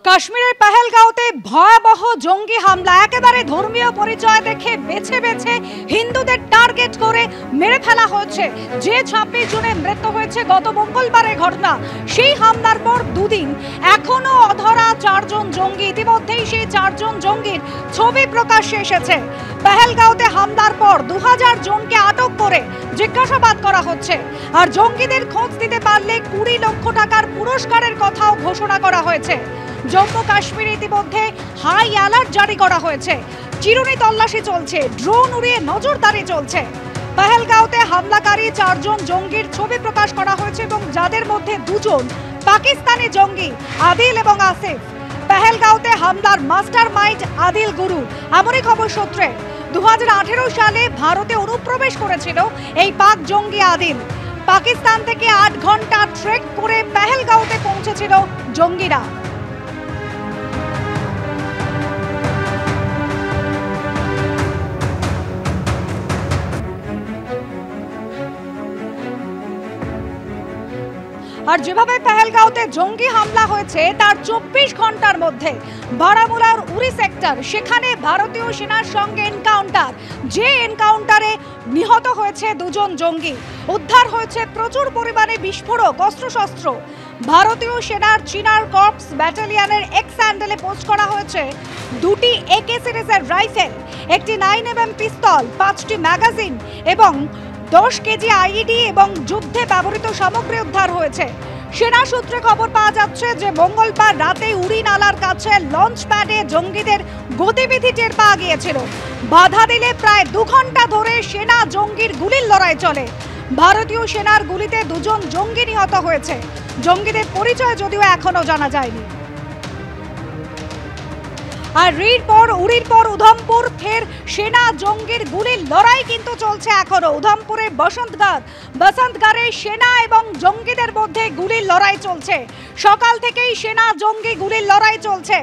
কাশ্মীরের পেহেলগাঁওতে ভয়াবহ জঙ্গি হামলা, একেবারে ধর্মীয় পরিচয় দেখে বেছে বেছে হিন্দুদের টার্গেট করে মেরে ফেলা হয়েছে। যে 26 জুনে মৃত্যু হয়েছে গত মঙ্গলবারের ঘটনা, সেই হামলার পর দুদিন এখনো অধরা 4 জন জঙ্গি। ইতিমধ্যেই সেই 4 জন জঙ্গির ছবি প্রকাশ্যে এসেছে। পেহেলগাঁওতে হামলার পর 2000 জনকে আটক করে জিজ্ঞাসাবাদ করা হচ্ছে। আর জঙ্গিদের খোঁজ দিতে পারলে 20 লক্ষ টাকার পুরস্কারের কথাও ঘোষণা করা হয়েছে। জম্মু কাশ্মীরে ইতিমধ্যে হাই অ্যালার্ট জারি করা হয়েছে। চিরুনি তল্লাশি চলছে, ড্রোন উড়িয়ে নজরদারি চলছে। পেহেলগাঁওতে হামলাকারী 4 জন জঙ্গির ছবি প্রকাশ করা হয়েছে এবং যাদের মধ্যে 2 জন পাকিস্তানি জঙ্গি, আদিল এবং আসিফ। পেহেলগাঁওতে হামলার মাস্টার মাইন্ড আদিল গুরু, এমনই খবর সূত্রে 2018 সালে ভারতে অনুপ্রবেশ করেছিল এই পাক জঙ্গি আদিল। পাকিস্তান থেকে 8 ঘন্টা ট্রেক করে পেহেলগাঁওতে পৌঁছেছিল জঙ্গিরা। আর যেভাবে পেহেলগাঁওতে জঙ্গি হামলা হয়েছে তার 24 ঘন্টার মধ্যে বারামুলার উরি সেক্টর, সেখানে ভারতীয় সেনার সঙ্গে এনকাউন্টার। যে এনকাউন্টারে নিহত হয়েছে 2 জন জঙ্গি। উদ্ধার হয়েছে প্রচুর পরিমাণে বিস্ফোরক, অস্ত্রশস্ত্র। ভারতীয় সেনার চিনার কর্পস ব্যাটালিয়নের এক্স হ্যান্ডেলে পোস্ট করা হয়েছে 2টি AK সিরিজের রাইফেল, একটি 9mm পিস্তল, 5টি ম্যাগাজিন এবং 10 কেজি IED এবং যুদ্ধে ব্যবহৃত সামগ্রী উদ্ধার হয়েছে। সেনা সূত্রে খবর পাওয়া যাচ্ছে যে মঙ্গলবার রাতে উড়ি নালার কাছে লঞ্চ প্যাডে জঙ্গিদের গতিবিধি টের পাওয়া গিয়েছিল। বাধা দিলে প্রায় 2 ঘন্টা ধরে সেনা জঙ্গির গুলির লড়াই চলে। ভারতীয় সেনার গুলিতে 2 জন জঙ্গি নিহত হয়েছে। জঙ্গিদের পরিচয় যদিও এখনো জানা যায়নি। আর উড়ির পর উধমপুর, ফের সেনা জঙ্গির গুলির লড়াই কিন্তু চলছে এখনো। উধমপুরে বসন্তগড়ে সেনা এবং জঙ্গিদের মধ্যে গুলির লড়াই চলছে। সকাল থেকেই সেনা জঙ্গি গুলির লড়াই চলছে।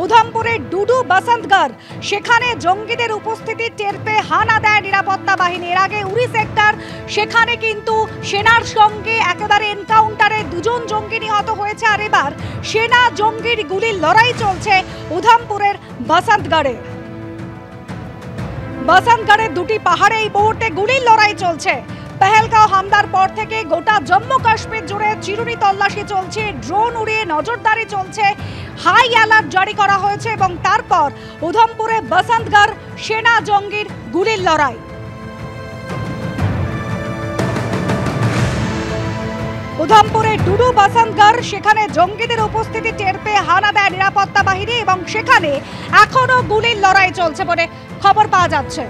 উধমপুরের ডুডু বসন্তগড়, সেখানে জঙ্গিদের উপস্থিতি টের পেয়ে হানা দেয় নিরাপত্তা বাহিনী। এর আগে উরি সেক্টর, সেখানে কিন্তু সেনার সঙ্গে একেবারে এনকাউন্টারে 2 জন জঙ্গি নিহত হয়েছে। আর এবার সেনা জঙ্গির গুলির লড়াই চলছে উধমপুরের বসন্তগড়ে। 2টি পাহাড়ে এই মুহূর্তে গুলির লড়াই চলছে। পেহেলগাঁও হামলার পর থেকে গোটা জম্মু কাশ্মীর জুড়ে চিরুনি তল্লাশি চলছে, ড্রোন উড়িয়ে নজরদারি চলছে, হাই অ্যালার্ট জারি করা হয়েছে এবং তারপর উধমপুরে বসন্তগড় সেনা জঙ্গির গুলির লড়াই। উধমপুরে ডুডু বসন্তগড়, সেখানে জঙ্গিদের উপস্থিতি টের পেয়ে হানা দেয় নিরাপত্তা বাহিনী এবং সেখানে এখনো গুলির লড়াই চলছে বলে খবর পাওয়া যাচ্ছে।